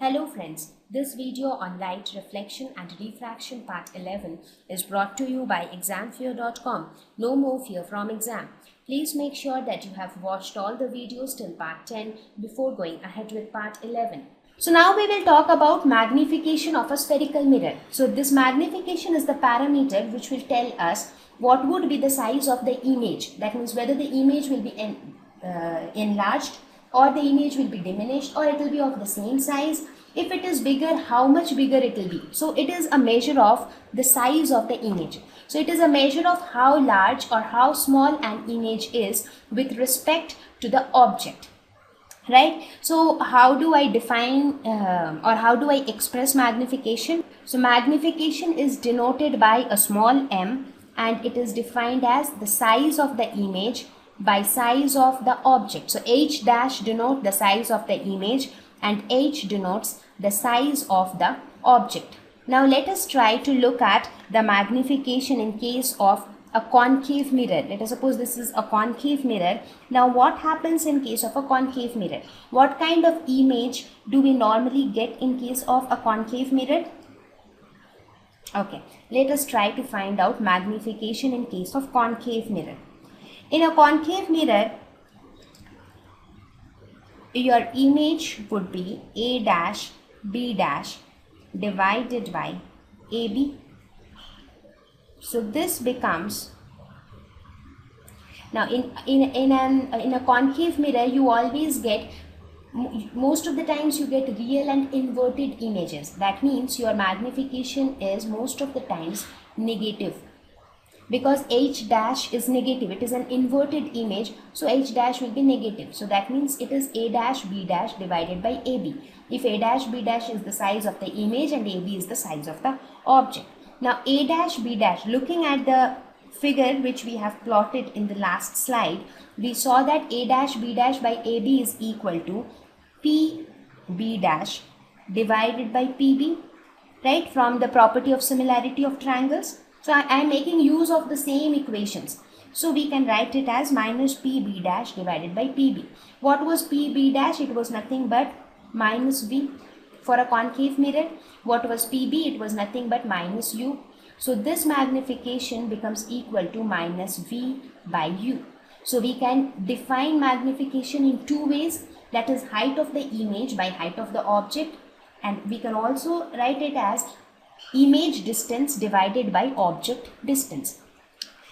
Hello friends, this video on light reflection and refraction part 11 is brought to you by examfear.com. No more fear from exam. Please make sure that you have watched all the videos till part 10 before going ahead with part 11. So now we will talk about magnification of a spherical mirror. So this magnification is the parameter which will tell us what would be the size of the image. That means whether the image will be enlarged or the image will be diminished or it will be of the same size. If it is bigger, how much bigger it will be. So it is a measure of the size of the image. So it is a measure of how large or how small an image is with respect to the object. Right? So how do I define or how do I express magnification? So magnification is denoted by a small m and it is defined as the size of the image by size of the object. So h dash denotes the size of the image and h denotes the size of the object. Now let us try to look at the magnification in case of a concave mirror. Let us suppose this is a concave mirror. Now what happens in case of a concave mirror? What kind of image do we normally get in case of a concave mirror? Okay, let us try to find out magnification in case of concave mirror. In a concave mirror, your image would be A dash B dash divided by AB. So this becomes, now in a concave mirror you always get, most of the times you get real and inverted images. That means your magnification is most of the times negative, because h dash is negative. It is an inverted image, so h dash will be negative. So that means it is A dash B dash divided by AB. If A dash B dash is the size of the image and AB is the size of the object. Now A dash B dash, looking at the figure which we have plotted in the last slide, we saw that A dash B dash by AB is equal to PB dash divided by PB, right, from the property of similarity of triangles. So I am making use of the same equations. So we can write it as minus PB dash divided by PB. What was PB dash? It was nothing but minus V. For a concave mirror, what was PB? It was nothing but minus U. So this magnification becomes equal to minus V by U. So we can define magnification in two ways, that is height of the image by height of the object, and we can also write it as image distance divided by object distance.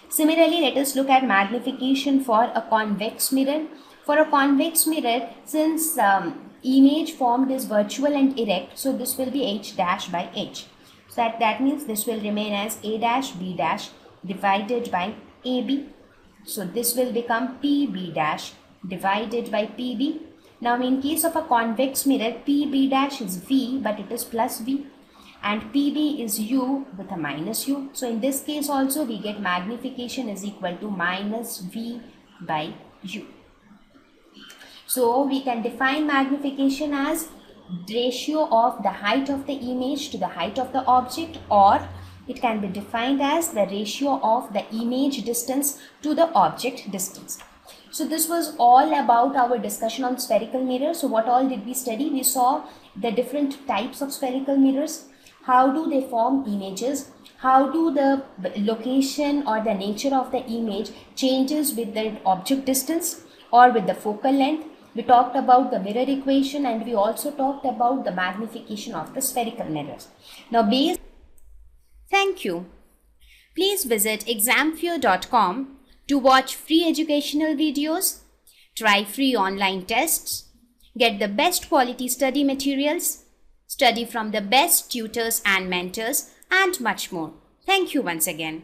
Similarly, let us look at magnification for a convex mirror. For a convex mirror, since image formed is virtual and erect, so this will be h dash by h. So that means this will remain as A dash B dash divided by AB. So this will become PB dash divided by PB. Now in case of a convex mirror, PB dash is V but it is plus V, and PB is U with a minus U. So in this case also we get magnification is equal to minus V by U. So we can define magnification as ratio of the height of the image to the height of the object, or it can be defined as the ratio of the image distance to the object distance. So this was all about our discussion on spherical mirrors. So what all did we study? We saw the different types of spherical mirrors. How do they form images? How do the location or the nature of the image changes with the object distance or with the focal length? We talked about the mirror equation and we also talked about the magnification of the spherical mirrors. Now thank you. Please visit examfear.com to watch free educational videos, try free online tests, get the best quality study materials, study from the best tutors and mentors, and much more. Thank you once again.